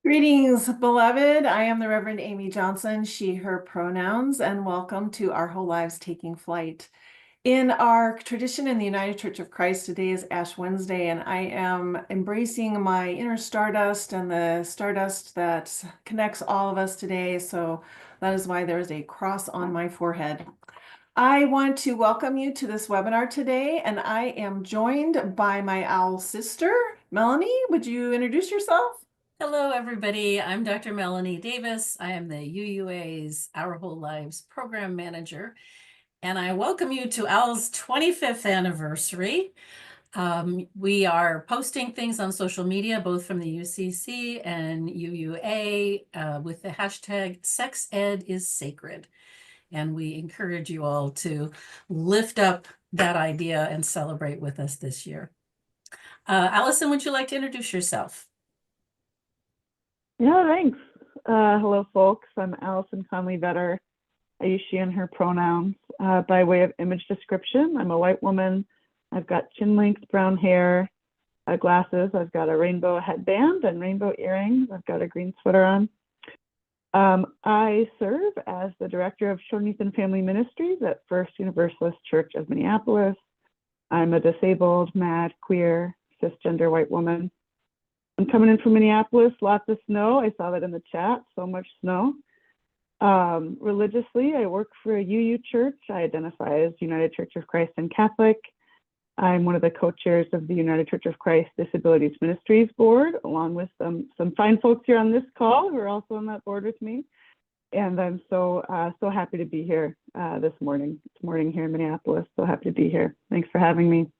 Greetings, beloved. I am the Reverend Amy Johnson, she, her pronouns, and welcome to Our Whole Lives Taking Flight. In our tradition in the United Church of Christ, today is Ash Wednesday, and I am embracing my inner stardust and the stardust that connects all of us today. So that is why there is a cross on my forehead. I want to welcome you to this webinar today, and I am joined by my owl sister, Melanie. Would you introduce yourself? Hello, everybody. I'm Dr. Melanie Davis. I am the UUA's Our Whole Lives Program Manager, and I welcome you to OWL's 25th anniversary. We are posting things on social media, both from the UCC and UUA, with the hashtag #SexEdIsSacred. And we encourage you all to lift up that idea and celebrate with us this year. Allison, would you like to introduce yourself? Yeah, thanks. Hello, folks. I'm Allison Conley-Vetter. I use she and her pronouns. By way of image description, I'm a white woman. I've got chin length brown hair, glasses. I've got a rainbow headband and rainbow earrings. I've got a green sweater on. I serve as the director of Children, Youth, and Family Ministries at First Universalist Church of Minneapolis. I'm a disabled, mad, queer, cisgender white woman. I'm coming in from Minneapolis, lots of snow. I saw that in the chat, so much snow. Religiously, I work for a UU church. I identify as United Church of Christ and Catholic. I'm one of the co-chairs of the United Church of Christ Disabilities Ministries Board, along with some fine folks here on this call who are also on that board with me. And I'm so happy to be here this morning. It's morning here in Minneapolis, so happy to be here. Thanks for having me.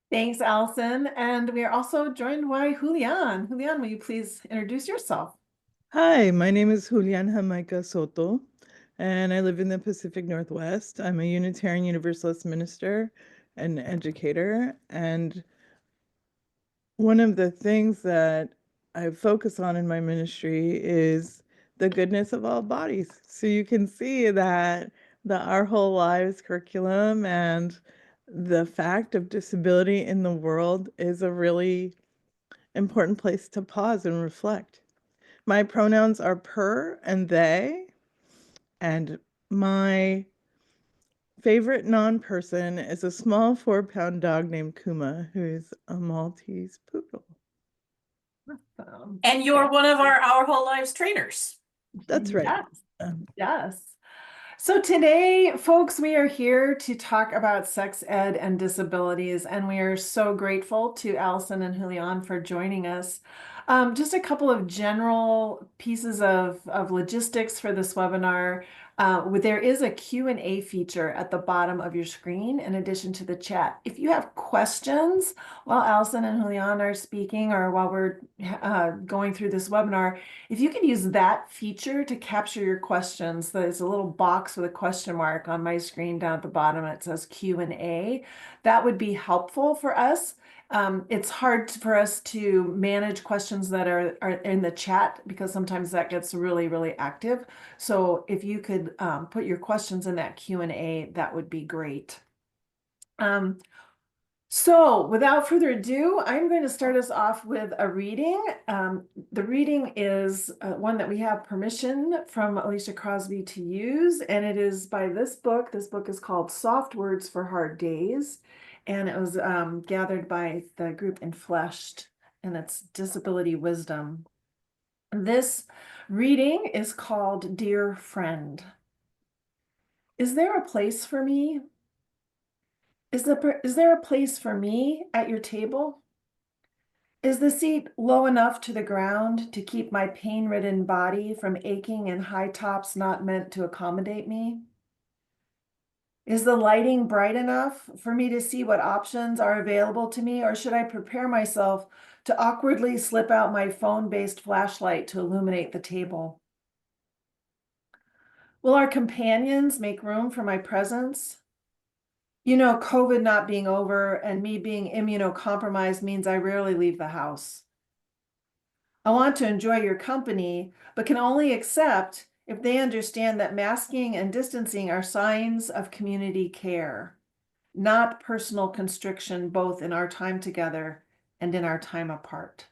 Thanks, Allison. And we are also joined by Julian. Julian, will you please introduce yourself? Hi, my name is Julian Jamaica Soto, and I live in the Pacific Northwest. I'm a Unitarian Universalist minister and educator. And one of the things that I focus on in my ministry is the goodness of all bodies. So you can see that Our Whole Lives curriculum and the fact of disability in the world is a really important place to pause and reflect. My pronouns are per and they, and my favorite non-person is a small 4-pound dog named Kuma, who's a Maltese poodle. And you're one of our Whole Lives trainers. That's right. Yes. Yes. So today, folks, we are here to talk about sex ed and disabilities, and we are so grateful to Allison and Julian for joining us. Just a couple of general pieces of logistics for this webinar. There is a Q&A feature at the bottom of your screen in addition to the chat. If you have questions while Allison and Julian are speaking or while we're going through this webinar, if you could use that feature to capture your questions, there's a little box with a question mark on my screen down at the bottom. It says Q&A. That would be helpful for us. It's hard for us to manage questions that are in the chat because sometimes that gets really, really active. So if you could put your questions in that Q&A, that would be great. So without further ado, I'm going to start us off with a reading. The reading is one that we have permission from Alicia Crosby to use, and it is by this book. This book is called Soft Words for Hard Days, and it was gathered by the group Infleshed, and it's Disability Wisdom. This reading is called Dear Friend. Is there a place for me? Is there a place for me at your table? Is the seat low enough to the ground to keep my pain-ridden body from aching in high tops not meant to accommodate me? Is the lighting bright enough for me to see what options are available to me, or should I prepare myself to awkwardly slip out my phone-based flashlight to illuminate the table? Will our companions make room for my presence? You know, COVID not being over and me being immunocompromised means I rarely leave the house. I want to enjoy your company, but can only accept if they understand that masking and distancing are signs of community care, not personal constriction, both in our time together and in our time apart.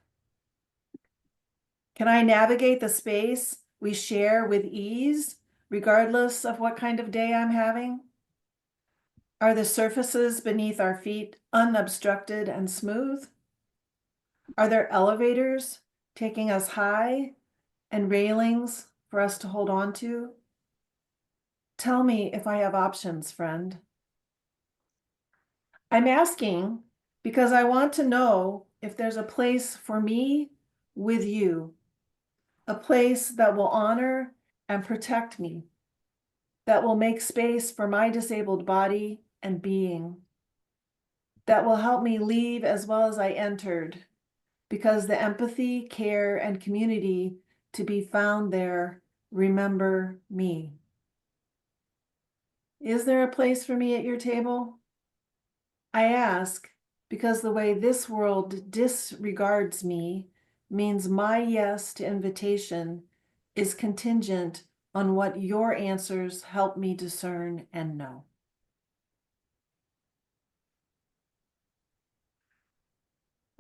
Can I navigate the space we share with ease, regardless of what kind of day I'm having? Are the surfaces beneath our feet unobstructed and smooth? Are there elevators taking us high and railings for us to hold on to? Tell me if I have options, friend. I'm asking because I want to know if there's a place for me with you, a place that will honor and protect me, that will make space for my disabled body and being, that will help me leave as well as I entered, because the empathy, care, and community to be found there remember me. Is there a place for me at your table? I ask because the way this world disregards me means my yes to invitation is contingent on what your answers help me discern and know.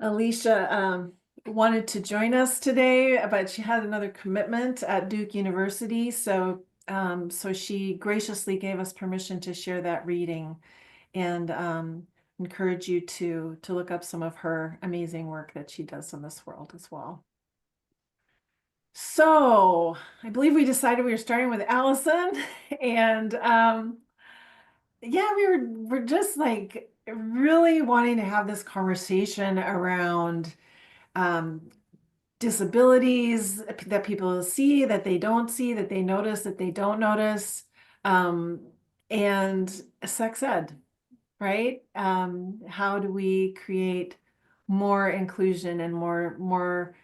Alicia wanted to join us today, but she had another commitment at Duke University, so she graciously gave us permission to share that reading, and encourage you to look up some of her amazing work that she does in this world as well. So I believe we decided we were starting with Allison, and yeah, we're just like really wanting to have this conversation around disabilities that people see, that they don't see, that they notice, that they don't notice, and sex ed, right? How do we create more inclusion and more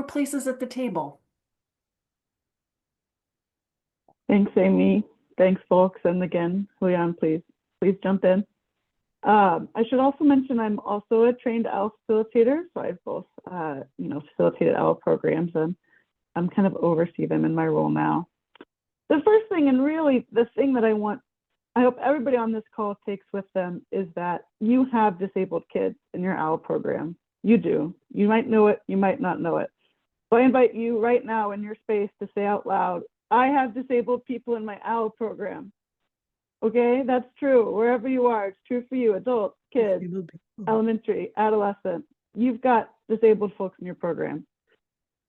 places at the table? Thanks, Amy. Thanks, folks. And again, Julian, please jump in. I should also mention I'm also a trained OWL facilitator, so I've both, facilitated OWL programs, and I'm kind of oversee them in my role now. The first thing, and really the thing that I hope everybody on this call takes with them, is that you have disabled kids in your OWL program. You do. You might know it, you might not know it. So I invite you right now in your space to say out loud, I have disabled people in my OWL program. Okay, that's true. Wherever you are, it's true for you, adults, kids, elementary, adolescent. You've got disabled folks in your program.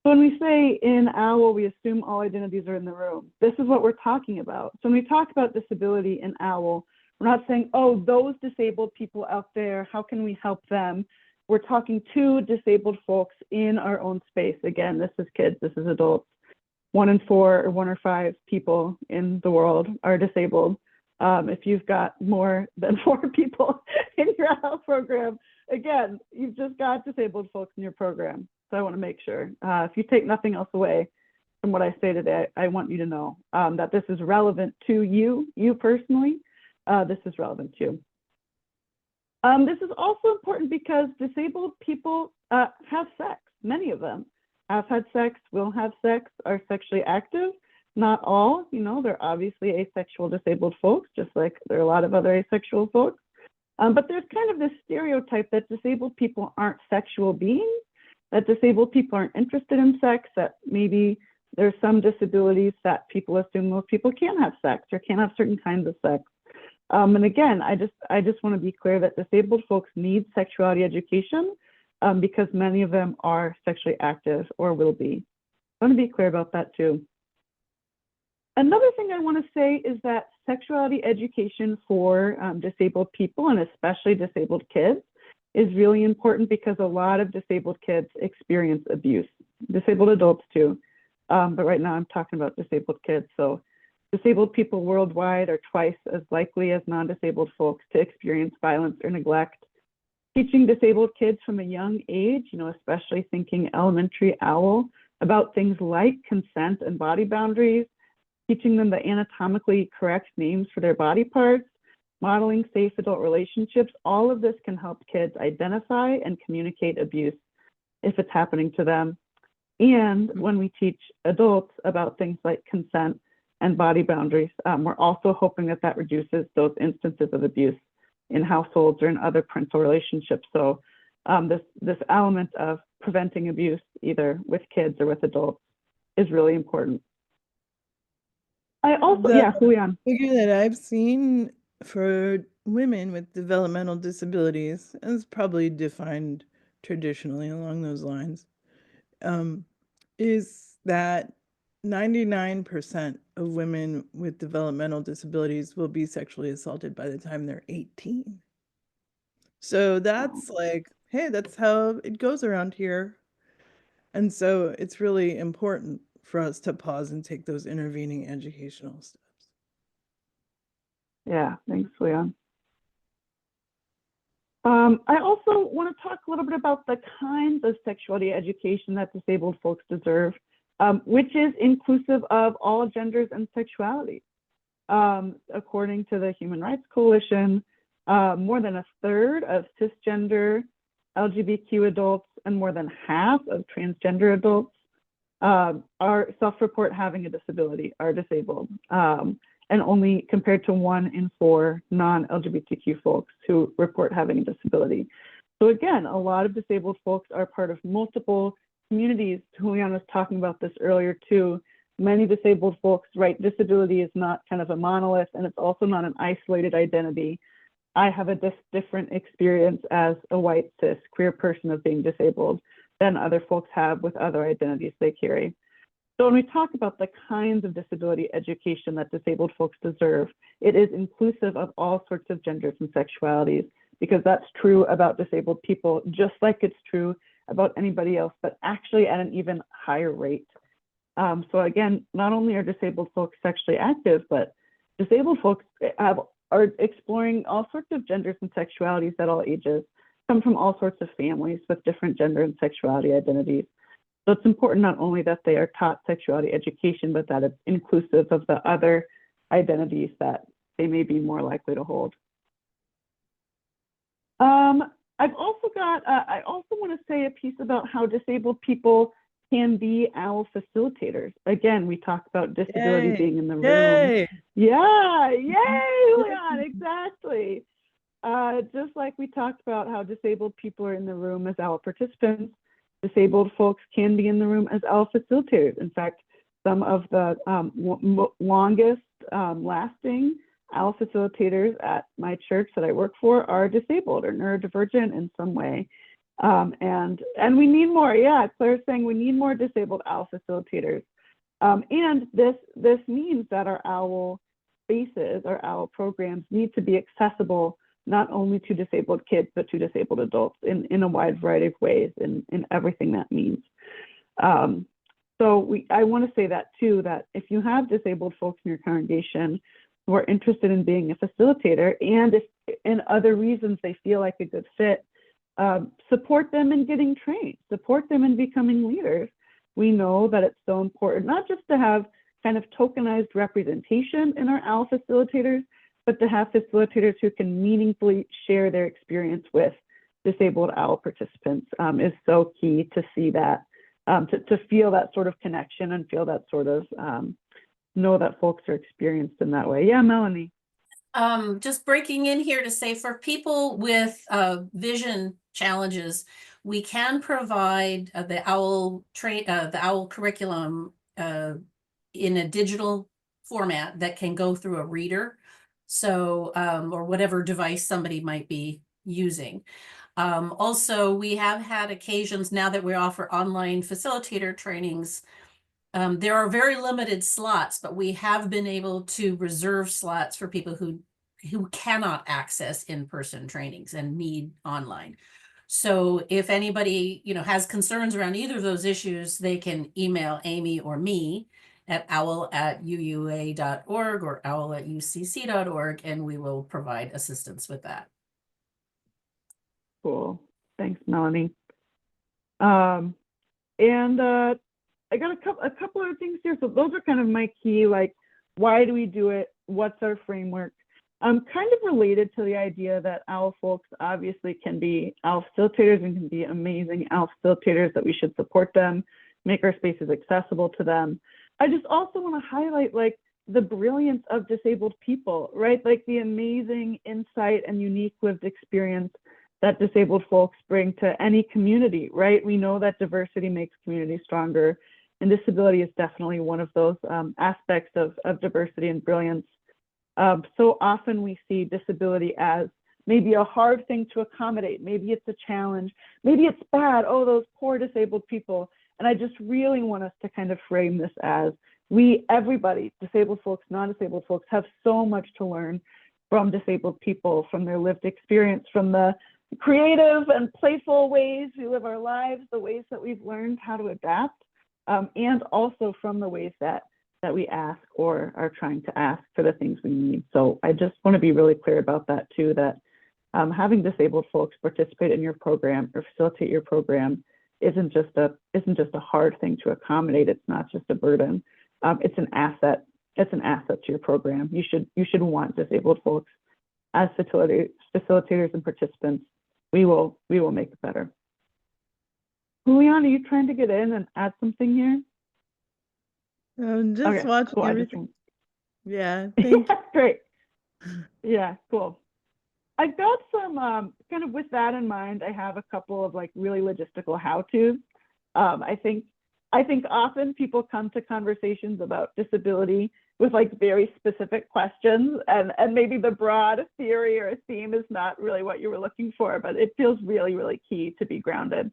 So when we say in OWL, we assume all identities are in the room. This is what we're talking about. So when we talk about disability in OWL, we're not saying, oh, those disabled people out there, how can we help them? We're talking to disabled folks in our own space. Again, this is kids, this is adults. 1 in 4 or 1 or 5 people in the world are disabled. If you've got more than 4 people in your OWL program, again, you've just got disabled folks in your program. So I want to make sure, if you take nothing else away from what I say today, I want you to know that this is relevant to you personally. This is relevant to you. This is also important because disabled people have sex. Many of them have had sex, will have sex, are sexually active. Not all, they're obviously asexual disabled folks, just like there are a lot of other asexual folks. But there's kind of this stereotype that disabled people aren't sexual beings, that disabled people aren't interested in sex, that maybe there's some disabilities that people assume most people can't have sex or can't have certain kinds of sex. And again, I just want to be clear that disabled folks need sexuality education because many of them are sexually active or will be. I want to be clear about that too. Another thing I want to say is that sexuality education for disabled people, and especially disabled kids, is really important because a lot of disabled kids experience abuse. Disabled adults too, but right now I'm talking about disabled kids. So disabled people worldwide are twice as likely as non-disabled folks to experience violence or neglect. Teaching disabled kids from a young age, especially thinking elementary OWL, about things like consent and body boundaries, teaching them the anatomically correct names for their body parts, modeling safe adult relationships, all of this can help kids identify and communicate abuse if it's happening to them. And when we teach adults about things like consent and body boundaries, we're also hoping that that reduces those instances of abuse in households or in other parental relationships. So this element of preventing abuse, either with kids or with adults, is really important. I also, yeah, Julian. Figure that I've seen for women with developmental disabilities, and it's probably defined traditionally along those lines, is that 99% of women with developmental disabilities will be sexually assaulted by the time they're 18. So that's like, hey, that's how it goes around here. And so it's really important for us to pause and take those intervening educational steps. Yeah, thanks, Leon. I also want to talk a little bit about the kinds of sexuality education that disabled folks deserve, which is inclusive of all genders and sexuality. According to the Human Rights Coalition, more than a third of cisgender LGBTQ adults and more than half of transgender adults are self-report having a disability, are disabled, and only compared to 1 in 4 non-LGBTQ folks who report having a disability. So again, a lot of disabled folks are part of multiple communities. Julian was talking about this earlier too. Many disabled folks, right? Disability is not kind of a monolith, and it's also not an isolated identity. I have a different experience as a white cis queer person of being disabled than other folks have with other identities they carry. So when we talk about the kinds of disability education that disabled folks deserve, it is inclusive of all sorts of genders and sexualities, because that's true about disabled people, just like it's true about anybody else, but actually at an even higher rate. So again, not only are disabled folks sexually active, but disabled folks are exploring all sorts of genders and sexualities at all ages, come from all sorts of families with different gender and sexuality identities. So it's important not only that they are taught sexuality education, but that it's inclusive of the other identities that they may be more likely to hold. I also want to say a piece about how disabled people can be OWL facilitators. Again, we talk about disability being in the room. Yeah, yay, Leon, exactly. Just like we talked about how disabled people are in the room as OWL participants, disabled folks can be in the room as OWL facilitators. In fact, some of the longest lasting OWL facilitators at my church that I work for are disabled or neurodivergent in some way. And we need more. Yeah, Claire's saying we need more disabled OWL facilitators. And this means that our OWL spaces, our OWL programs need to be accessible not only to disabled kids, but to disabled adults in a wide variety of ways in everything that means. So I want to say that too, that if you have disabled folks in your congregation who are interested in being a facilitator, and if in other reasons they feel like a good fit, support them in getting trained, support them in becoming leaders. We know that it's so important, not just to have kind of tokenized representation in our OWL facilitators, but to have facilitators who can meaningfully share their experience with disabled OWL participants is so key to see that, to feel that sort of connection and feel that sort of, know that folks are experienced in that way. Yeah, Melanie. Just breaking in here to say for people with vision challenges, we can provide the OWL curriculum in a digital format that can go through a reader. So, or whatever device somebody might be using. Also, we have had occasions now that we offer online facilitator trainings. There are very limited slots, but we have been able to reserve slots for people who cannot access in-person trainings and need online. So if anybody, has concerns around either of those issues, they can email Amy or me at owl@uua.org or owl@ucc.org, and we will provide assistance with that. Cool. Thanks, Melanie. I got a couple of things here. So those are kind of my key, like, why do we do it? What's our framework? Kind of related to the idea that OWL folks obviously can be OWL facilitators and can be amazing OWL facilitators, that we should support them, make our spaces accessible to them. I just also want to highlight like the brilliance of disabled people, right? Like the amazing insight and unique lived experience that disabled folks bring to any community, right? We know that diversity makes communities stronger, and disability is definitely one of those aspects of diversity and brilliance. So often we see disability as maybe a hard thing to accommodate. Maybe it's a challenge. Maybe it's bad. Oh, those poor disabled people. And I just really want us to kind of frame this as everybody, disabled folks, non-disabled folks, have so much to learn from disabled people, from their lived experience, from the creative and playful ways we live our lives, the ways that we've learned how to adapt, and also from the ways that we ask or are trying to ask for the things we need. So I just want to be really clear about that too, that having disabled folks participate in your program or facilitate your program isn't just a hard thing to accommodate. It's not just a burden. It's an asset. It's an asset to your program. You should want disabled folks as facilitators and participants. We will make it better. Julian, are you trying to get in and add something here? I'm just Okay, watching cool. everything. Yeah, thank you. Great. Yeah, cool. I've got some kind of with that in mind. I have a couple of like really logistical how-tos. I think often people come to conversations about disability with like very specific questions, and maybe the broad theory or theme is not really what you were looking for, but it feels really, really key to be grounded.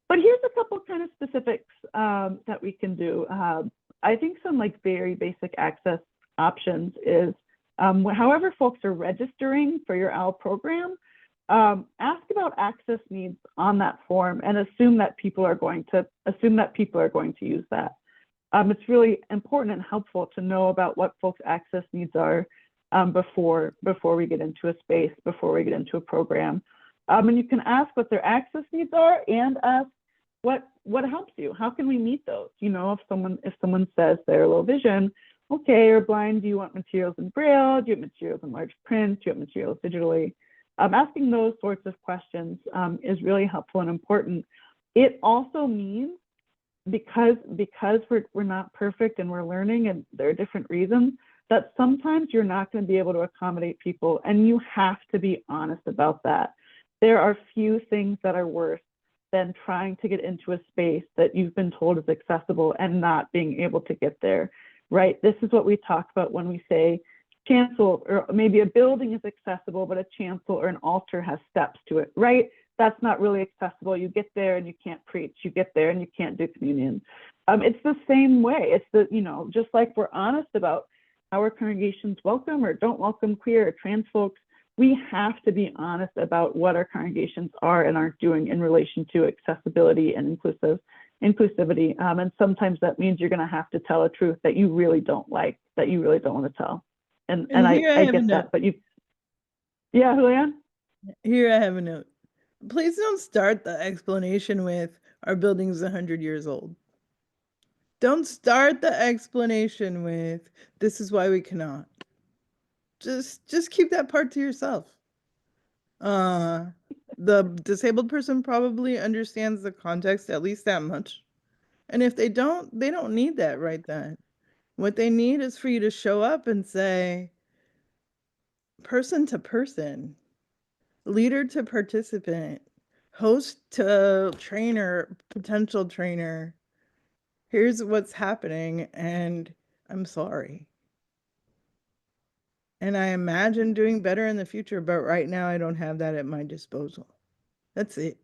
But here's a couple kind of specifics that we can do. I think some like very basic access options is however folks are registering for your OWL program, ask about access needs on that form and assume that people are going to use that. It's really important and helpful to know about what folks' access needs are before we get into a space, before we get into a program. And you can ask what their access needs are and ask what helps you. How can we meet those? You know, if someone says they're low vision, okay, or blind, do you want materials in Braille? Do you want materials in large print? Do you want materials digitally? Asking those sorts of questions is really helpful and important. It also means because we're not perfect and we're learning and there are different reasons that sometimes you're not going to be able to accommodate people, and you have to be honest about that. There are few things that are worse than trying to get into a space that you've been told is accessible and not being able to get there, right? This is what we talk about when we say chancel, or maybe a building is accessible, but a chancel or an altar has steps to it, right? That's not really accessible. You get there and you can't preach. You get there and you can't do communion. It's the same way. It's just like we're honest about how our congregations welcome or don't welcome queer or trans folks, we have to be honest about what our congregations are and aren't doing in relation to accessibility and inclusivity. And sometimes that means you're going to have to tell a truth that you really don't like, that you really don't want to tell. And I get that, but yeah, Julian? Here I have a note. Please don't start the explanation with our building's 100 years old. Don't start the explanation with this is why we cannot. Just keep that part to yourself. The disabled person probably understands the context at least that much. And if they don't need that right then. What they need is for you to show up and say, person to person, leader to participant, host to trainer, potential trainer, here's what's happening, and I'm sorry. And I imagine doing better in the future, but right now I don't have that at my disposal. That's it.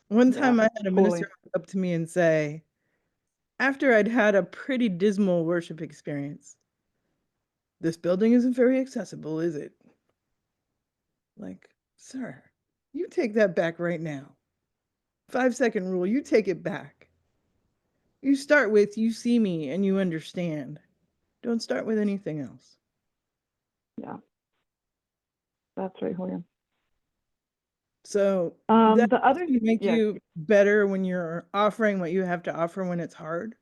One time I had a minister walk up to me and say, after I'd had a pretty dismal worship experience, this building isn't very accessible, is it? Like, sir, you take that back right now. 5-second rule, you take it back. You start with, you see me and you understand. Don't start with anything else. Yeah, that's right, Julian. So The that's other going to make you better when you're offering what you have to offer when it's hard.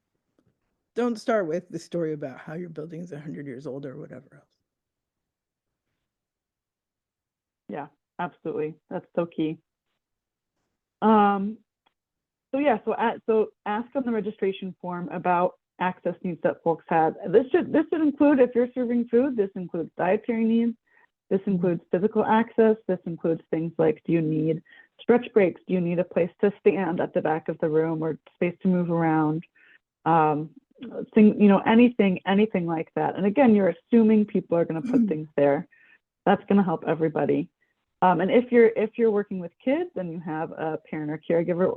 Don't start with the story about how your building is 100 years old or whatever else. Yeah, absolutely. That's so key. So ask on the registration form about access needs that folks have. This should include, if you're serving food, this includes dietary needs. This includes physical access. This includes things like, do you need stretch breaks? Do you need a place to stand at the back of the room or space to move around? Anything like that. And again, you're assuming people are going to put things there. That's going to help everybody. And if you're working with kids and you have a parent or caregiver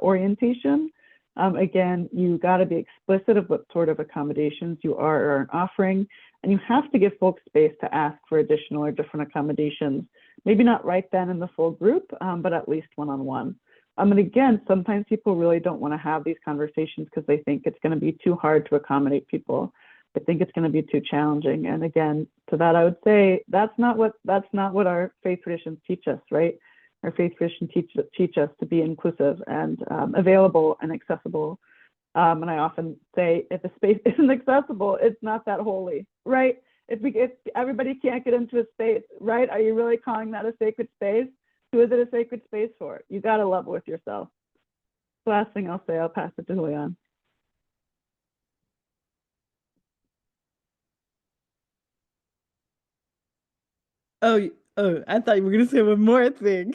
orientation, again, you got to be explicit of what sort of accommodations you are or aren't offering, and you have to give folks space to ask for additional or different accommodations. Maybe not right then in the full group, but at least one-on-one. And again, sometimes people really don't want to have these conversations because they think it's going to be too hard to accommodate people. I think it's going to be too challenging. And again, to that, I would say that's not what our faith traditions teach us, right? Our faith traditions teach us to be inclusive and available and accessible. And I often say, if a space isn't accessible, it's not that holy, right? If everybody can't get into a space, right? Are you really calling that a sacred space? Who is it a sacred space for? You got to love with yourself. The last thing I'll say, I'll pass it to Julian. Oh, I thought you were gonna say one more thing.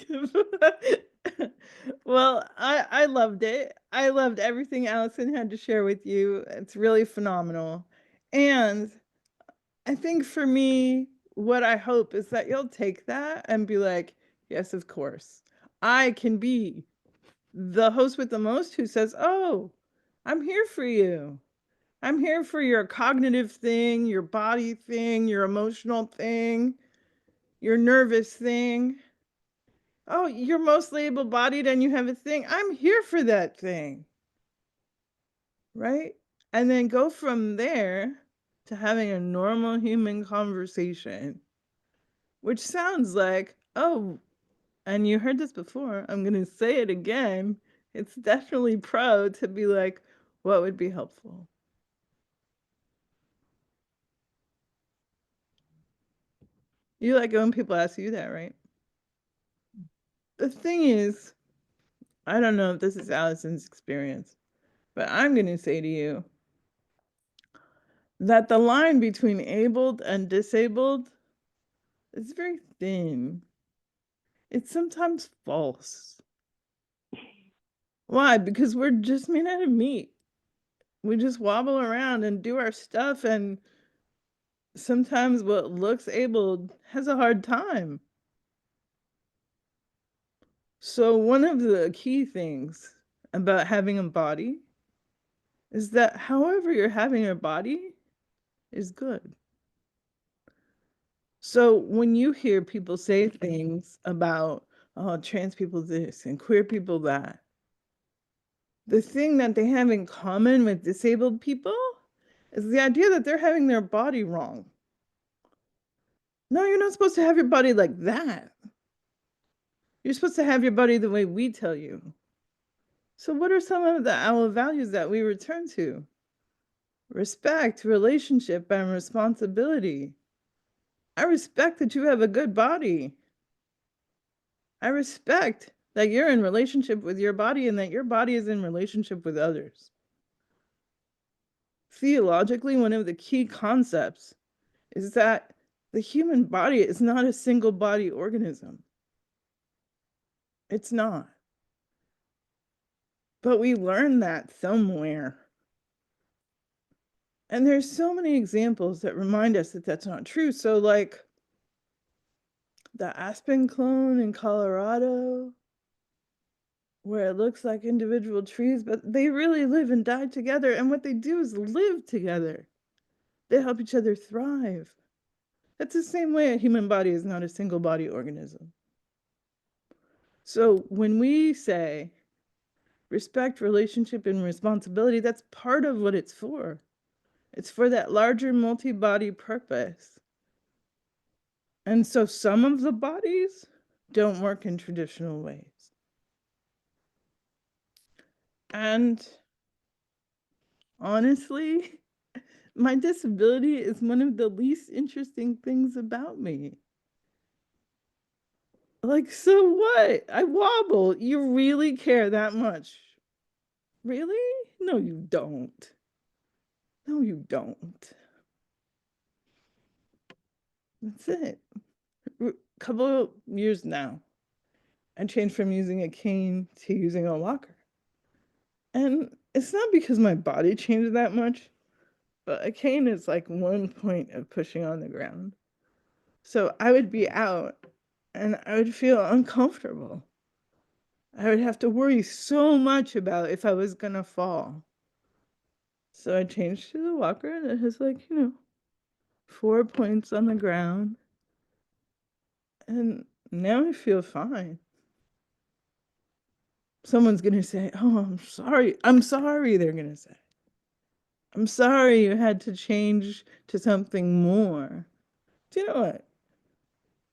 Well, I loved it. I loved everything Allison had to share with you. It's really phenomenal. And I think for me, what I hope is that you'll take that and be like, yes, of course. I can be the host with the most who says, oh, I'm here for you. I'm here for your cognitive thing, your body thing, your emotional thing, your nervous thing. Oh, you're mostly able-bodied and you have a thing. I'm here for that thing. Right? And then go from there to having a normal human conversation, which sounds like, oh, and you heard this before, I'm going to say it again. It's definitely pro to be like, what would be helpful? You like it when people ask you that, right? The thing is, I don't know if this is Allison's experience, but I'm going to say to you that the line between abled and disabled is very thin. It's sometimes false. Why? Because we're just made out of meat. We just wobble around and do our stuff, and sometimes what looks abled has a hard time. So one of the key things about having a body is that however you're having your body is good. So when you hear people say things about, oh, trans people this and queer people that, the thing that they have in common with disabled people is the idea that they're having their body wrong. No, you're not supposed to have your body like that. You're supposed to have your body the way we tell you. So what are some of our values that we return to? Respect, relationship, and responsibility. I respect that you have a good body. I respect that you're in relationship with your body and that your body is in relationship with others. Theologically, one of the key concepts is that the human body is not a single body organism. It's not. But we learned that somewhere. And there's so many examples that remind us that that's not true. So like the aspen clone in Colorado, where it looks like individual trees, but they really live and die together. And what they do is live together. They help each other thrive. That's the same way a human body is not a single body organism. So when we say respect, relationship, and responsibility, that's part of what it's for. It's for that larger multi-body purpose. And so some of the bodies don't work in traditional ways. And honestly, my disability is one of the least interesting things about me. Like, so what? I wobble. You really care that much? Really? No, you don't. No, you don't. That's it. couple years now. I changed from using a cane to using a walker. And it's not because my body changed that much, but a cane is like 1 point of pushing on the ground. So I would be out and I would feel uncomfortable. I would have to worry so much about if I was gonna fall. So I changed to the walker and it has like, 4 points on the ground. And now I feel fine. Someone's gonna say, "Oh, I'm sorry." I'm sorry, they're gonna say. I'm sorry you had to change to something more. Do you know what?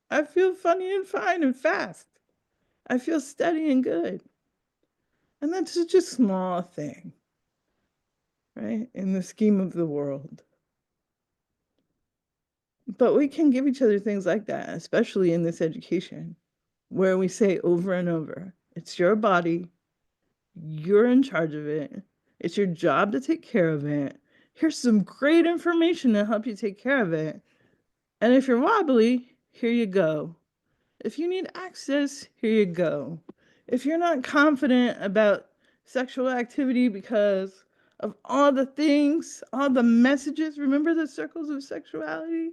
I feel funny and fine and fast. I feel steady and good. And that's such a small thing, right? In the scheme of the world. But we can give each other things like that, especially in this education, where we say over and over, it's your body, you're in charge of it, it's your job to take care of it. Here's some great information to help you take care of it. And if you're wobbly, here you go. If you need access, here you go. If you're not confident about sexual activity because of all the things, all the messages, remember the circles of sexuality?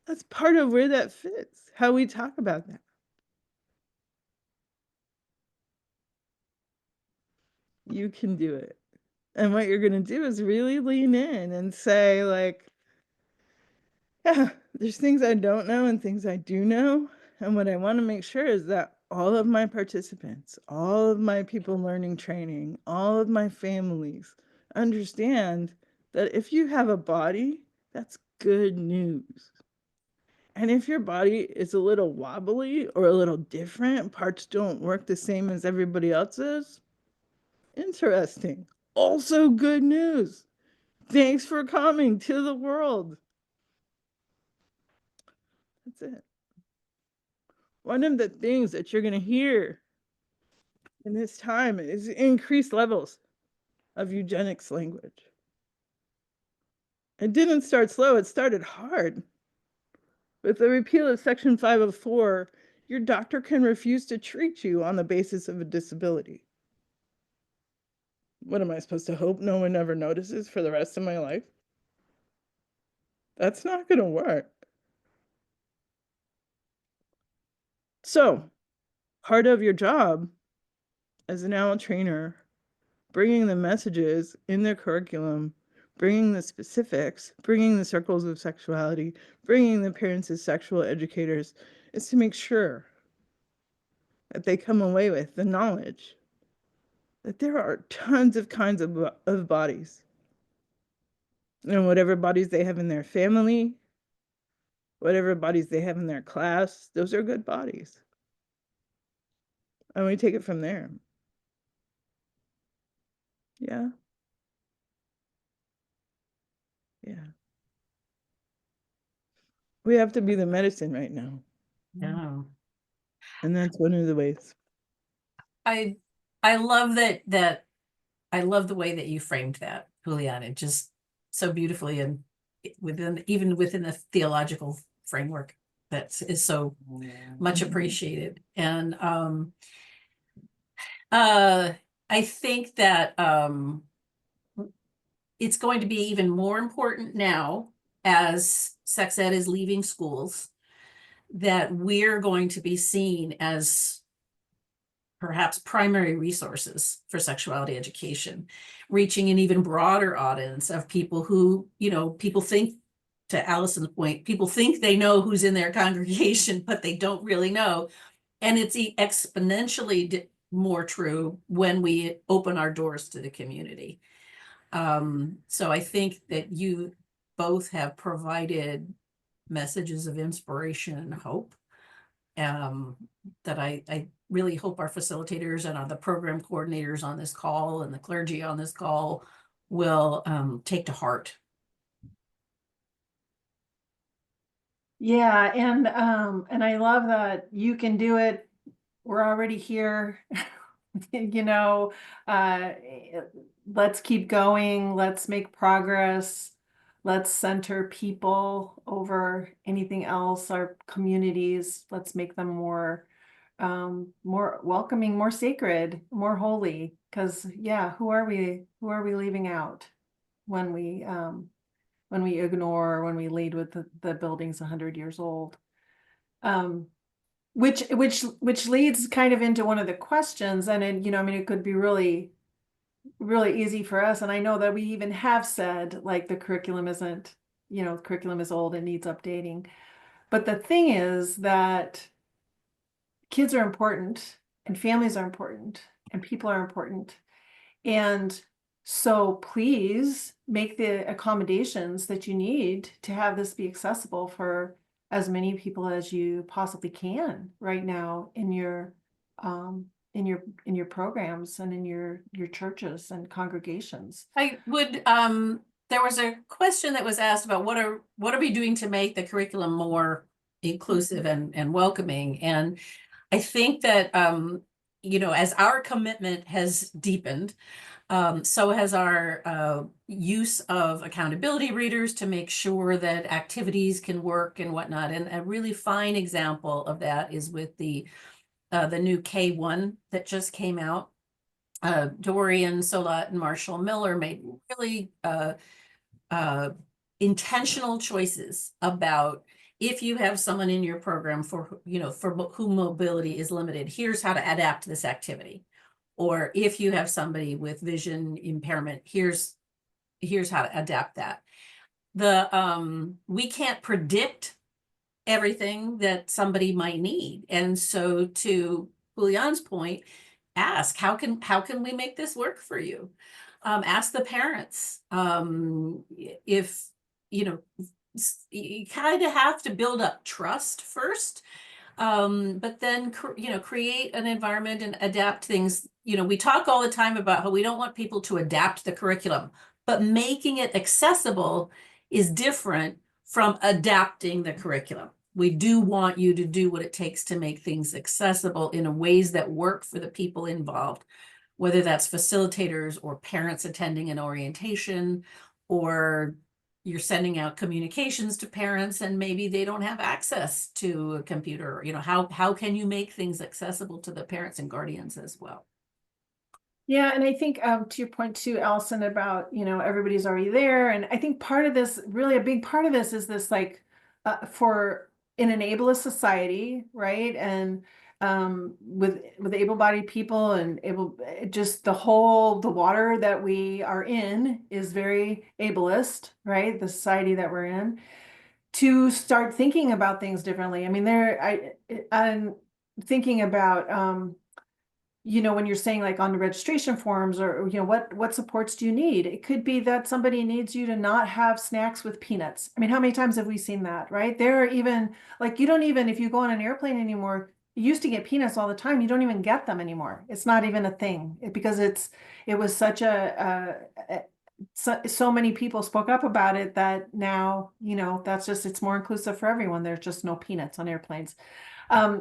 That's part of where that fits, how we talk about that. You can do it. And what you're going to do is really lean in and say, like, yeah, there's things I don't know and things I do know. And what I want to make sure is that all of my participants, all of my people learning training, all of my families understand that if you have a body, that's good news. And if your body is a little wobbly or a little different, parts don't work the same as everybody else's, interesting. Also good news. Thanks for coming to the world. That's it. One of the things that you're going to hear in this time is increased levels of eugenics language. It didn't start slow, it started hard. With the repeal of Section 504, your doctor can refuse to treat you on the basis of a disability. What am I supposed to hope no one ever notices for the rest of my life? That's not going to work. So, part of your job as an AL trainer, bringing the messages in their curriculum, bringing the specifics, bringing the circles of sexuality, bringing the parents as sexual educators, is to make sure that they come away with the knowledge that there are tons of kinds of bodies. And whatever bodies they have in their family, whatever bodies they have in their class, those are good bodies. And we take it from there. Yeah. Yeah. We have to be the medicine right now. Yeah. And that's one of the ways. I I love that I love the way that you framed that, Juliana, just so beautifully and even within the theological framework that is so much appreciated. And I think that it's going to be even more important now as sex ed is leaving schools that we're going to be seen as perhaps primary resources for sexuality education, reaching an even broader audience of people who, people think, to Allison's point, people think they know who's in their congregation, but they don't really know. And it's exponentially more true when we open our doors to the community. So I think that you both have provided messages of inspiration and hope, that I really hope our facilitators and the program coordinators on this call and the clergy on this call will take to heart. Yeah, and I love that you can do it. We're already here. You know, let's keep going. Let's make progress. let's center people over anything else, our communities, let's make them more welcoming, more sacred, more holy. Because yeah, who are we leaving out when we ignore, when we lead with the building's 100 years old? Which leads kind of into one of the questions, and it, I mean, it could be really, really easy for us. And I know that we even have said like the curriculum isn't, curriculum is old and needs updating. But the thing is that kids are important and families are important and people are important. And so please make the accommodations that you need to have this be accessible for as many people as you possibly can right now in your programs and in your churches and congregations. I would, there was a question that was asked about what are we doing to make the curriculum more inclusive and welcoming? And I think that, as our commitment has deepened, so has our use of accountability readers to make sure that activities can work and whatnot. And a really fine example of that is with the new K1 that just came out. Dorian Solat and Marshall Miller made really intentional choices about, if you have someone in your program for whom mobility is limited, here's how to adapt this activity. Or if you have somebody with vision impairment, here's how to adapt that. We can't predict everything that somebody might need. And so to Julian's point, ask, how can we make this work for you? Ask the parents. If, you kind of have to build up trust first, but then, create an environment and adapt things. We talk all the time about how we don't want people to adapt the curriculum, but making it accessible is different from adapting the curriculum. We do want you to do what it takes to make things accessible in ways that work for the people involved, whether that's facilitators or parents attending an orientation, or you're sending out communications to parents and maybe they don't have access to a computer. How can you make things accessible to the parents and guardians as well? Yeah, and I think to your point too, Allison, about everybody's already there, and I think part of this, really a big part of this, is this like for an ableist society, right? And with able-bodied people and just the water that we are in is very ableist, right? The society that we're in, to start thinking about things differently. I mean, I'm thinking about when you're saying like on the registration forms, or what supports do you need? It could be that somebody needs you to not have snacks with peanuts. I mean, how many times have we seen that, right? There are even like, you don't even, if you go on an airplane anymore, you used to get peanuts all the time. You don't even get them anymore. It's not even a thing because it was such so many people spoke up about it that now, it's more inclusive for everyone. There's just no peanuts on airplanes.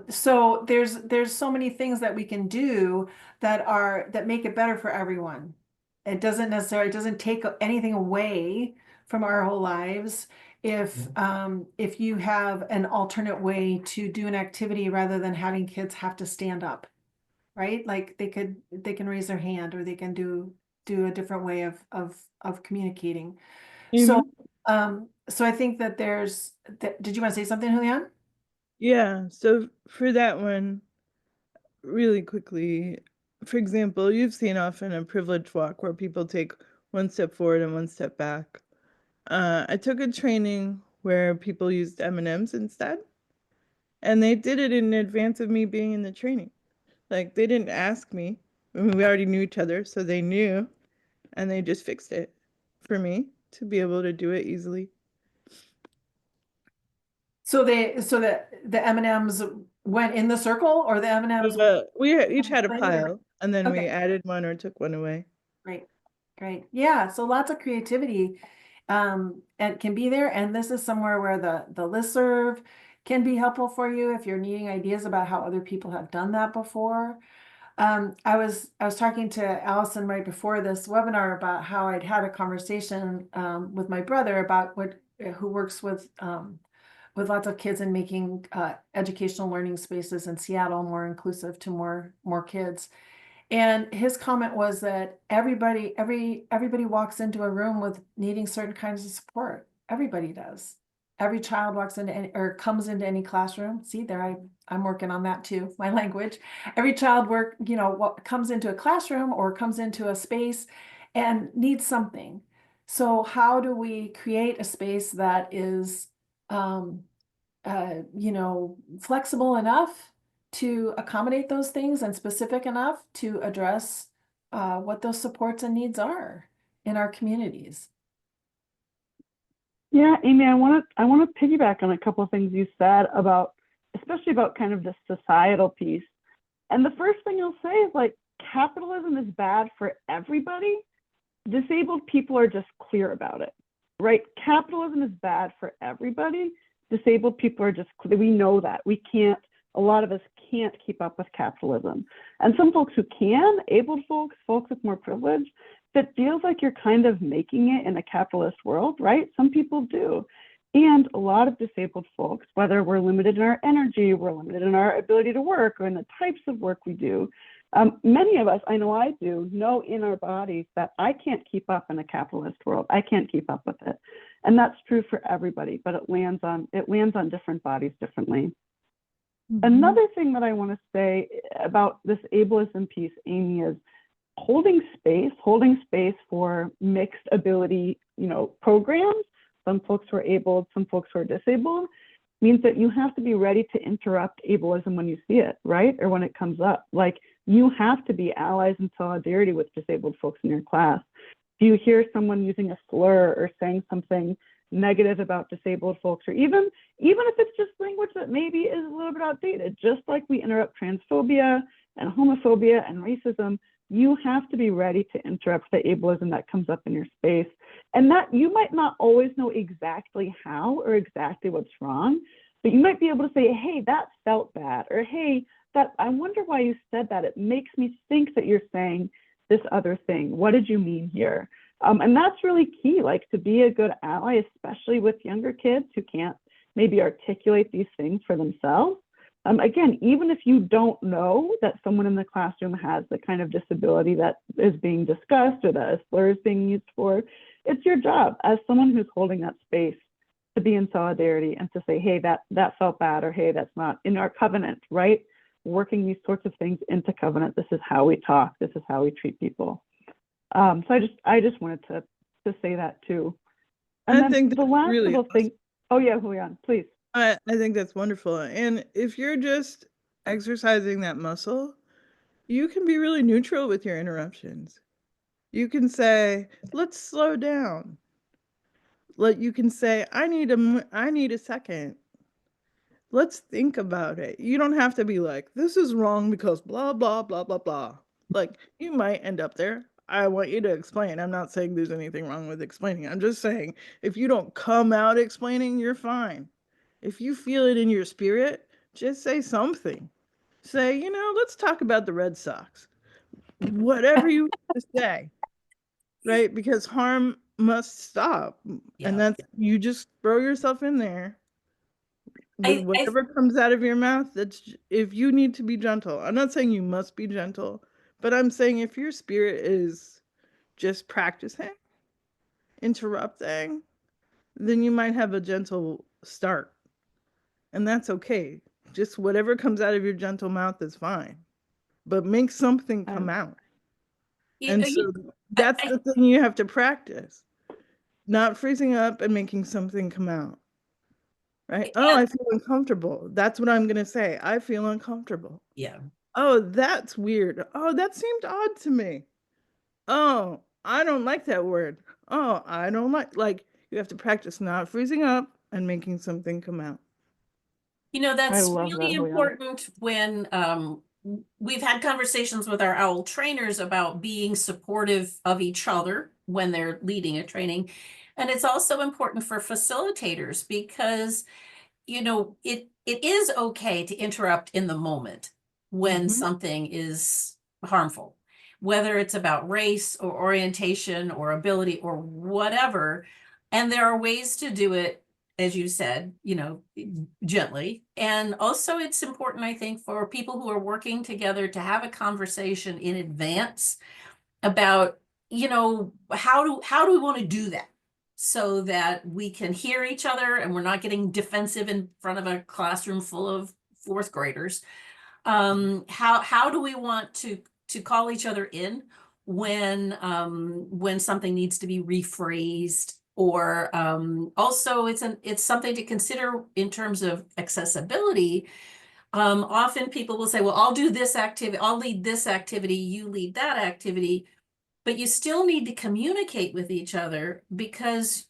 So there's so many things that we can do that make it better for everyone. It doesn't take anything away from our whole lives if you have an alternate way to do an activity rather than having kids have to stand up, right? Like they can raise their hand, or they can do a different way of communicating. So I think that did you want to say something, Julian? Yeah, so for that one, really quickly, for example, you've seen often a privilege walk where people take one step forward and one step back. I took a training where people used M&Ms instead, and they did it in advance of me being in the training. Like, they didn't ask me. I mean, we already knew each other, so they knew, and they just fixed it for me to be able to do it easily. So that the M&Ms went in the circle, or the M&Ms? We each had a pile, and then we Okay. added one or took one away. Great. Yeah, so lots of creativity and can be there. And this is somewhere where the listserv can be helpful for you if you're needing ideas about how other people have done that before. I was talking to Allison right before this webinar about how I'd had a conversation with my brother about who works with lots of kids and making educational learning spaces in Seattle more inclusive to more kids. And his comment was that everybody walks into a room with needing certain kinds of support. Everybody does. Every child walks into or comes into any classroom. See there, I'm working on that too, my language. Every child comes into a classroom or comes into a space and needs something. So how do we create a space that is flexible enough to accommodate those things and specific enough to address what those supports and needs are in our communities? Yeah, Amy, I want to piggyback on a couple of things you said about, especially about kind of the societal piece. And the first thing I'll say is like capitalism is bad for everybody. Disabled people are just clear about it, right? Capitalism is bad for everybody. Disabled people are just clear. We know that. A lot of us can't keep up with capitalism. And some folks who can, abled folks with more privilege, that feels like you're kind of making it in a capitalist world, right? Some people do. And a lot of disabled folks, whether we're limited in our energy, we're limited in our ability to work or in the types of work we do, many of us, I know I do, know in our bodies that I can't keep up in a capitalist world. I can't keep up with it. And that's true for everybody, but it lands on different bodies differently. Another thing that I want to say about this ableism piece, Amy, is holding space for mixed ability, programs. Some folks who are able, some folks who are disabled, means that you have to be ready to interrupt ableism when you see it, right? Or when it comes up. Like, you have to be allies in solidarity with disabled folks in your class. If you hear someone using a slur or saying something negative about disabled folks, or even if it's just language that maybe is a little bit outdated, just like we interrupt transphobia and homophobia and racism, you have to be ready to interrupt the ableism that comes up in your space. And that you might not always know exactly how or exactly what's wrong, but you might be able to say, hey, that felt bad, or hey, that I wonder why you said that. It makes me think that you're saying this other thing. What did you mean here? And that's really key, like to be a good ally, especially with younger kids who can't maybe articulate these things for themselves. Again, even if you don't know that someone in the classroom has the kind of disability that is being discussed or that a slur is being used for, it's your job as someone who's holding that space to be in solidarity and to say, hey, that felt bad, or hey, that's not in our covenant, right? Working these sorts of things into covenant. This is how we talk. This is how we treat people. So I just wanted to say that too. And I think the that's last really little thing. Oh yeah, Julian, please. I think that's wonderful. And if you're just exercising that muscle, you can be really neutral with your interruptions. You can say, let's slow down. You can say, I need a second. Let's think about it. You don't have to be like, this is wrong because blah, blah, blah, blah, blah. Like, you might end up there. I want you to explain. I'm not saying there's anything wrong with explaining. I'm just saying if you don't come out explaining, you're fine. If you feel it in your spirit, just say something. Say, let's talk about the Red Sox. Whatever you want to say, right? Because harm must stop. Yeah. And that's, you just throw yourself in there with I whatever comes out of your mouth. That's, if you need to be gentle. I'm not saying you must be gentle, but I'm saying if your spirit is just practicing, interrupting, then you might have a gentle start. And that's okay. Just whatever comes out of your gentle mouth is fine. But make something come out. And so that's the thing you have to practice. Not freezing up and making something come out. Right? Oh, I feel uncomfortable. That's what I'm going to say. I feel uncomfortable. Yeah. Oh, that's weird. Oh, that seemed odd to me. Oh, I don't like that word. Oh, I don't like you have to practice not freezing up and making something come out. That's love really that, Julian. important when we've had conversations with our OWL trainers about being supportive of each other when they're leading a training. And it's also important for facilitators because, it is okay to interrupt in the moment when something is harmful, whether it's about race or orientation or ability or whatever. And there are ways to do it, as you said, gently. And also it's important, I think, for people who are working together to have a conversation in advance about, how do we want to do that so that we can hear each other and we're not getting defensive in front of a classroom full of fourth graders. How do we want to call each other in when something needs to be rephrased, or also it's something to consider in terms of accessibility. Often people will say, well, I'll do this activity, I'll lead this activity, you lead that activity, but you still need to communicate with each other because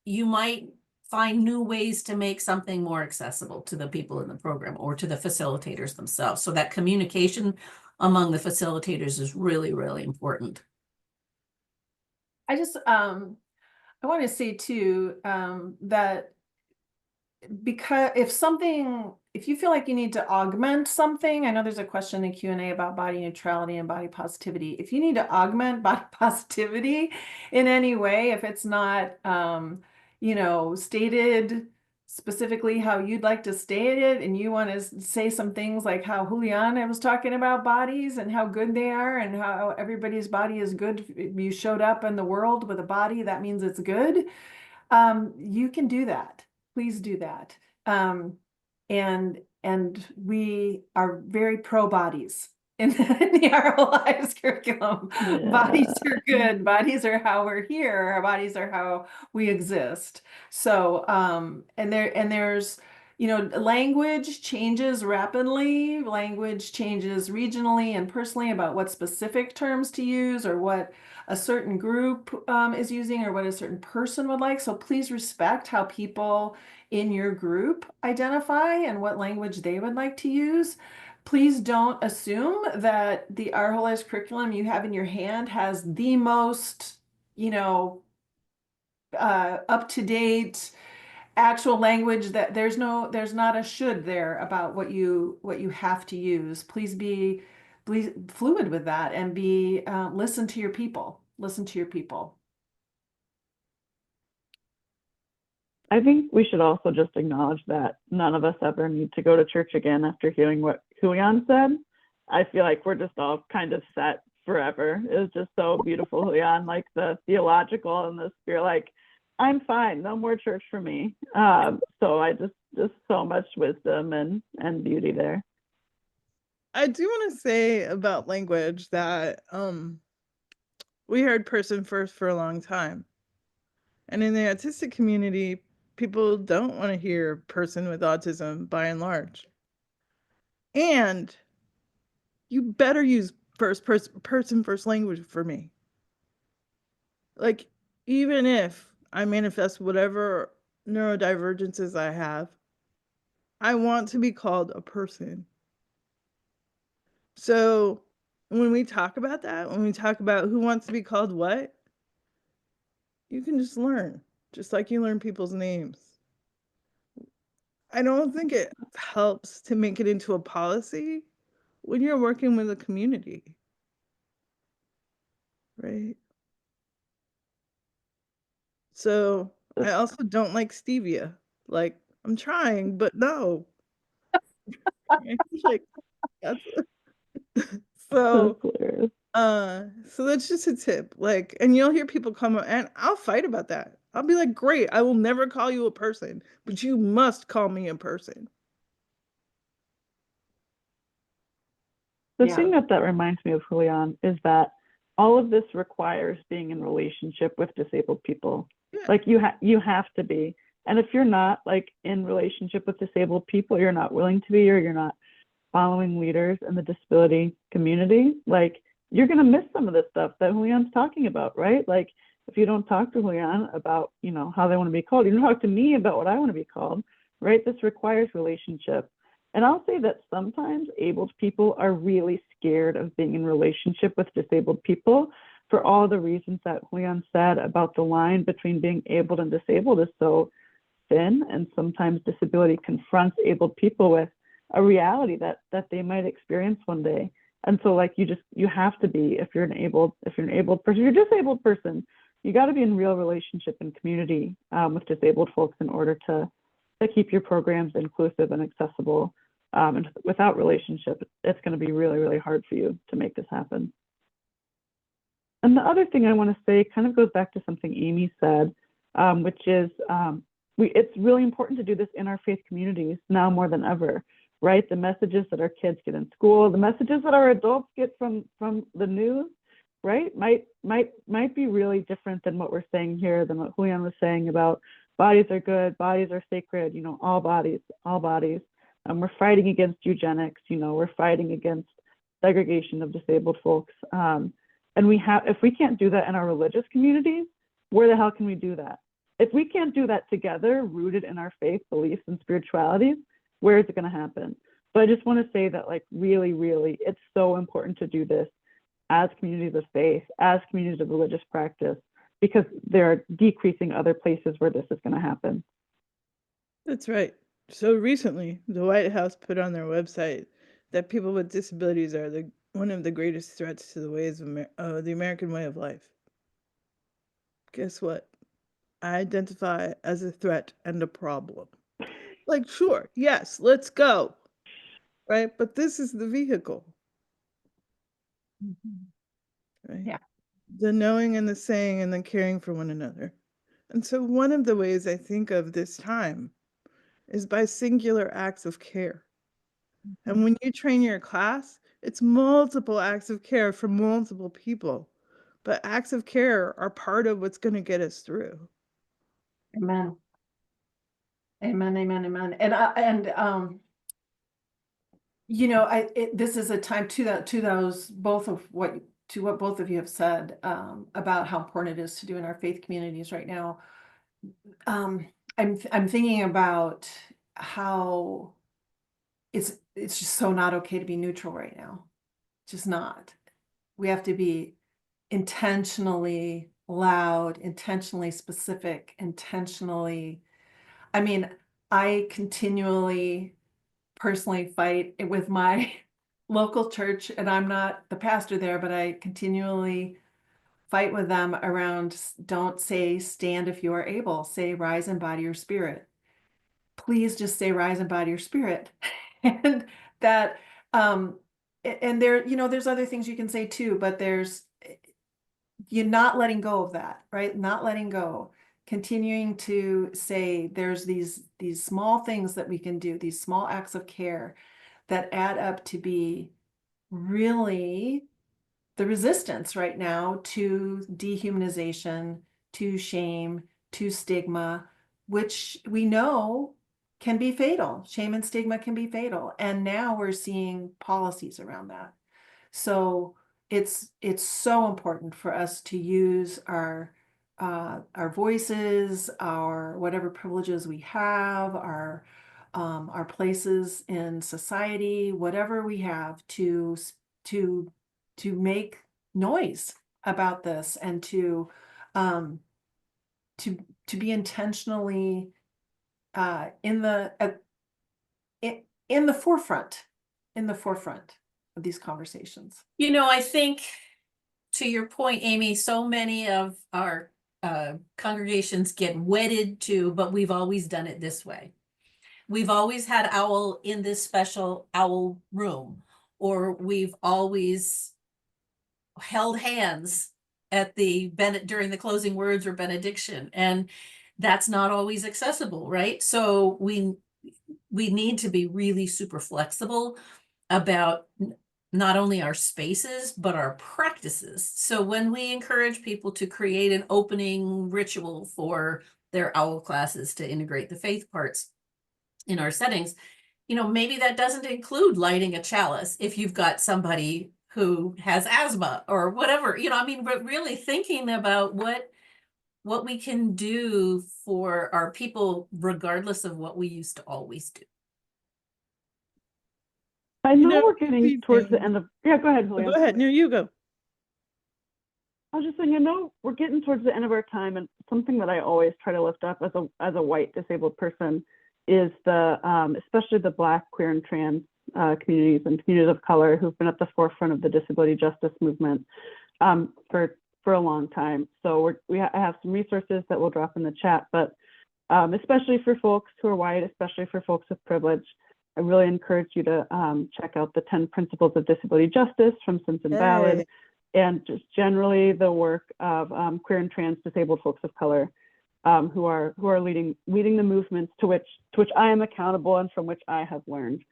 you might find new ways to make something more accessible to the people in the program or to the facilitators themselves. So that communication among the facilitators is really, really important. I want to say too, that because if you feel like you need to augment something, I know there's a question in Q&A about body neutrality and body positivity. If you need to augment body positivity in any way, if it's not, stated specifically how you'd like to state it, and you want to say some things like how Juliana was talking about bodies and how good they are and how everybody's body is good. If you showed up in the world with a body, that means it's good. You can do that. Please do that. And we are very pro bodies in the Our Whole Lives curriculum. Yeah. Bodies are good. Bodies are how we're here. Our bodies are how we exist. So, and there's, language changes rapidly. Language changes regionally and personally about what specific terms to use or what a certain group is using or what a certain person would like. So please respect how people in your group identify and what language they would like to use. Please don't assume that the Our Whole Lives curriculum you have in your hand has the most, up-to-date actual language. That there's not a should there about what you have to use. Please be fluid with that and listen to your people. Listen to your people. I think we should also just acknowledge that none of us ever need to go to church again after hearing what Julian said. I feel like we're just all kind of set forever. It was just so beautiful, Julian, like the theological and the spirit, like, I'm fine, no more church for me. So I just so much wisdom and beauty there. I do want to say about language that we heard person first for a long time. And in the autistic community, people don't want to hear person with autism by and large. And you better use person first language for me. Like, even if I manifest whatever neurodivergences I have, I want to be called a person. So when we talk about that, when we talk about who wants to be called what, you can just learn, just like you learn people's names. I don't think it helps to make it into a policy when you're working with a community, right? So I also don't like stevia. Like, I'm trying, but no. Like, that's so so that's just a tip. Like, and you'll hear people come up and I'll fight about that. I'll be like, great, I will never call you a person, but you must call me a person. The thing that reminds me of, Julian, is that all of this requires being in relationship with disabled people. Yeah. Like you have to be. And if you're not like in relationship with disabled people, you're not willing to be, or you're not following leaders in the disability community, like you're going to miss some of the stuff that Julian's talking about, right? Like if you don't talk to Julian about, how they want to be called, you don't talk to me about what I want to be called, right? This requires relationship. And I'll say that sometimes abled people are really scared of being in relationship with disabled people for all the reasons that Julian said about the line between being abled and disabled is so thin. And sometimes disability confronts abled people with a reality that they might experience one day. And so like you have to be, if you're an able person, if you're a disabled person, you got to be in real relationship and community with disabled folks in order to keep your programs inclusive and accessible. And without relationship, it's going to be really, really hard for you to make this happen. And the other thing I want to say kind of goes back to something Amy said, which is it's really important to do this in our faith communities now more than ever, right? The messages that our kids get in school, the messages that our adults get from the news, right, might be really different than what we're saying here, than what Julian was saying about bodies are good, bodies are sacred, you know, all bodies. We're fighting against eugenics, you know, we're fighting against segregation of disabled folks. And if we can't do that in our religious communities, where the hell can we do that? If we can't do that together, rooted in our faith, beliefs, and spiritualities, where is it going to happen? So I just want to say that, like, really, really, it's so important to do this as communities of faith, as communities of religious practice, because they're decreasing other places where this is going to happen. That's right. So recently, the White House put on their website that people with disabilities are one of the greatest threats to the ways of the American way of life. Guess what? I identify as a threat and a problem. Like, sure, yes, let's go. Right? But this is the vehicle. Right? Yeah. The knowing and the saying and the caring for one another. And so one of the ways I think of this time is by singular acts of care. And when you train your class, it's multiple acts of care for multiple people. But acts of care are part of what's going to get us through. Amen. Amen, amen, amen. You know, this is a time to what both of you have said about how important it is to do in our faith communities right now. I'm thinking about how it's just so not okay to be neutral right now. Just not. We have to be intentionally loud, intentionally specific, intentionally. I mean, I continually personally fight with my local church, and I'm not the pastor there, but I continually fight with them around don't say stand if you are able, say rise and body your spirit. Please just say rise and body your spirit. And that and there, you know, there's other things you can say too, but you're not letting go of that, right? Not letting go, continuing to say there's these small things that we can do, these small acts of care that add up to be really the resistance right now to dehumanization, to shame, to stigma, which we know can be fatal. Shame and stigma can be fatal. And now we're seeing policies around that. So it's so important for us to use our voices, our whatever privileges we have, our places in society, whatever we have to make noise about this, and um, to be intentionally in the forefront of these conversations. You know, I think to your point, Amy, so many of our congregations get wedded to, but we've always done it this way. We've always had owl in this special owl room, or we've always held hands at during the closing words or benediction, and that's not always accessible, right? So we need to be really super flexible about not only our spaces, but our practices. So when we encourage people to create an opening ritual for their owl classes to integrate the faith parts in our settings, you know, maybe that doesn't include lighting a chalice if you've got somebody who has asthma or whatever, you know, I mean, but really thinking about what we can do for our people, regardless of what we used to always do. I You know know, we're getting towards the end of, yeah, go ahead, Go Julian. ahead. No, you go. I was just saying, I know we're getting towards the end of our time, and something that I always try to lift up as a white disabled person is the especially the Black, queer, and trans communities and communities of color who've been at the forefront of the disability justice movement for a long time. So I have some resources that we'll drop in the chat, but especially for folks who are white, especially for folks with privilege, I really encourage you to check out the 10 Principles of Disability Justice from Simpson Ballard, and just generally the work of queer and trans disabled folks of color who are leading the movements to which I am accountable and from which I have learned.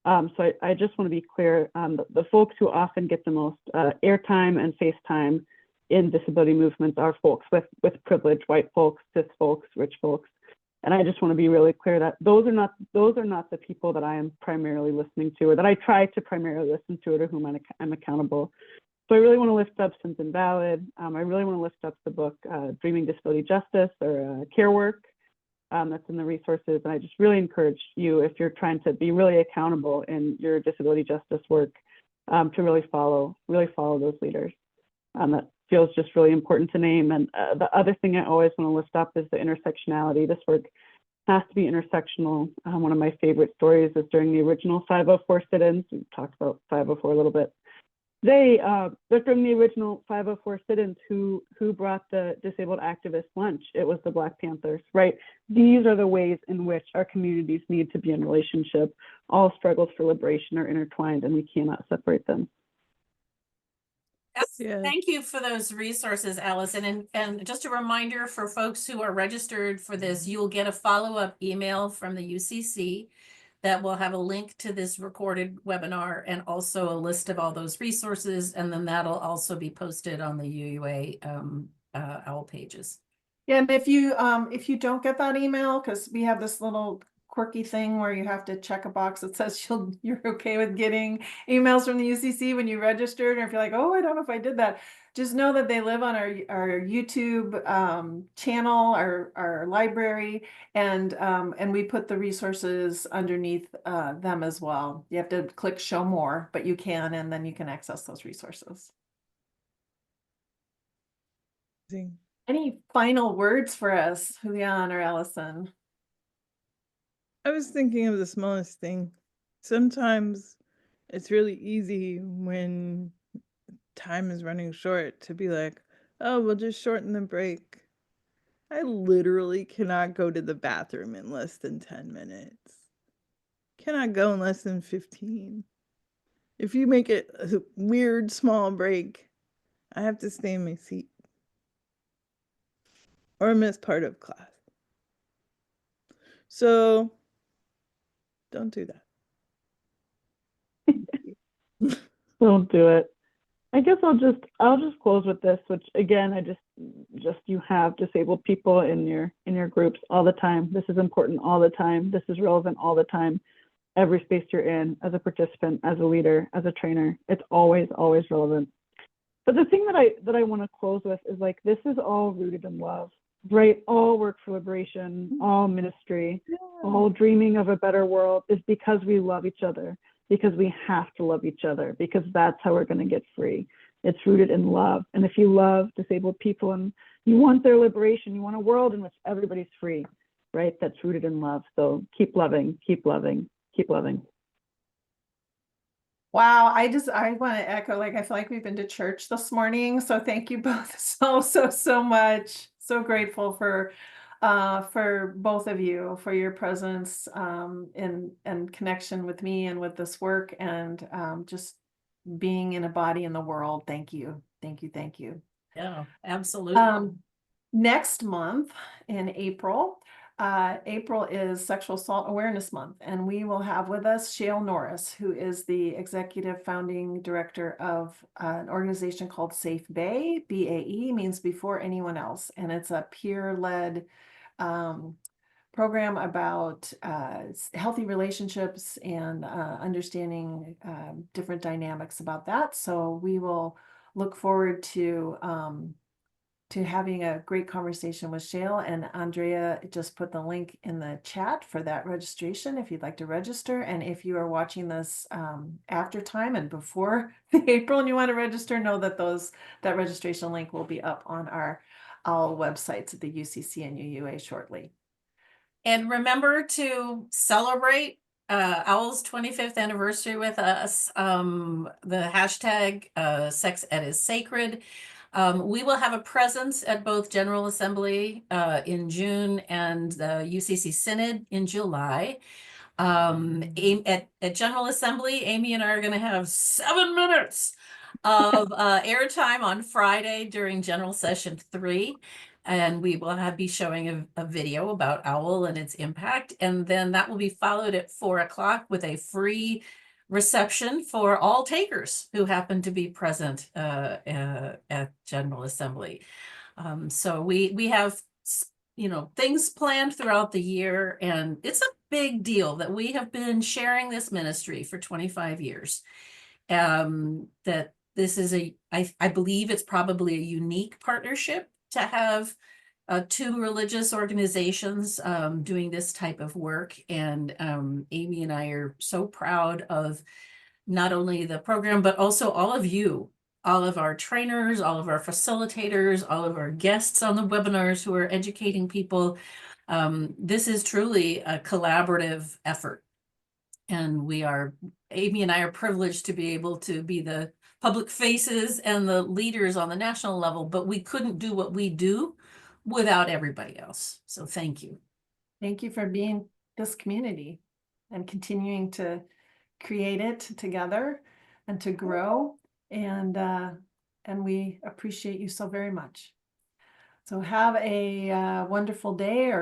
So I just want to be clear, the folks who often get the most airtime and face time in disability movements are folks with privilege, white folks, cis folks, rich folks. And I just want to be really clear that those are not the people that I am primarily listening to, or that I try to primarily listen to, or to whom I'm accountable. So I really want to lift up Simpson Ballard. I really want to lift up the book Dreaming Disability Justice, or Care Work, that's in the resources. And I just really encourage you, if you're trying to be really accountable in your disability justice work, to really follow those leaders. That feels just really important to name. And the other thing I always want to lift up is the intersectionality. This work has to be intersectional. One of my favorite stories is during the original 504 sit-ins. We talked about 504 a little bit. They're from the original 504 sit-ins who brought the disabled activist lunch. It was the Black Panthers, right? These are the ways in which our communities need to be in relationship. All struggles for liberation are intertwined, and we cannot separate them. Yeah. Thank you for those resources, Allison. And just a reminder for folks who are registered for this, you'll get a follow-up email from the UCC that will have a link to this recorded webinar and also a list of all those resources. And then that'll also be posted on the UUA OWL pages. Yeah, and if you don't get that email, because we have this little quirky thing where you have to check a box that says you're okay with getting emails from the UCC when you registered, or if you're like, oh, I don't know if I did that, just know that they live on our YouTube channel, our library, and we put the resources underneath them as well. You have to click show more, but you can, and then you can access those resources. Any final words for us, Julian or Allison? I was thinking of the smallest thing. Sometimes it's really easy when time is running short to be like, oh, we'll just shorten the break. I literally cannot go to the bathroom in less than 10 minutes. Cannot go in less than 15. If you make it a weird small break, I have to stay in my seat or miss part of class. So don't do that. Don't do it. I guess I'll just close with this, which again, I just you have disabled people in your groups all the time. This is important all the time. This is relevant all the time. Every space you're in, as a participant, as a leader, as a trainer, it's always relevant. But the thing that I want to close with is, like, this is all rooted in love, right? All work for liberation, all ministry, all dreaming of a better world is because we love each other, because we have to love each other, because that's how we're going to get free. It's rooted in love. And if you love disabled people and you want their liberation, you want a world in which everybody's free, right? That's rooted in love. So keep loving, keep loving, keep loving. Wow, I want to echo, like, I feel like we've been to church this morning. So thank you both so much. So grateful for both of you, for your presence and connection with me and with this work, and just being in a body in the world. Thank you. Thank you. Thank you. Yeah, absolutely. Next month in April, April is Sexual Assault Awareness Month, and we will have with us Shale Norris, who is the executive founding director of an organization called Safe Bay. BAE means Before Anyone Else, and it's a peer-led program about healthy relationships and understanding different dynamics about that. So we will look forward to having a great conversation with Shale, and Andrea just put the link in the chat for that registration if you'd like to register. And if you are watching this after time and before April and you want to register, know that that registration link will be up on our OWL websites at the UCC and UUA shortly. And remember to celebrate Owl's 25th anniversary with us. The hashtag Sex Ed is Sacred. We will have a presence at both General Assembly in June and the UCC Synod in July. At General Assembly, Amy and I are going to have 7 minutes of airtime on Friday during General Session 3. And we will be showing a video about OWL and its impact. And then that will be followed at 4 o'clock with a free reception for all takers who happen to be present at General Assembly. So we have things planned throughout the year, and it's a big deal that we have been sharing this ministry for 25 years. That this is I believe it's probably a unique partnership to have 2 religious organizations doing this type of work. And Amy and I are so proud of not only the program, but also all of you, all of our trainers, all of our facilitators, all of our guests on the webinars who are educating people. This is truly a collaborative effort. And Amy and I are privileged to be able to be the public faces and the leaders on the national level, but we couldn't do what we do without everybody else. So thank you. Thank you for being this community and continuing to create it together and to grow. And we appreciate you so very much. So have a wonderful day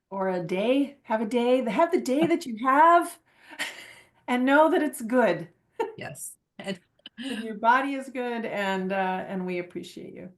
or a day. Have the day that you have, and know that it's good. Yes. And your body is good, and we appreciate you.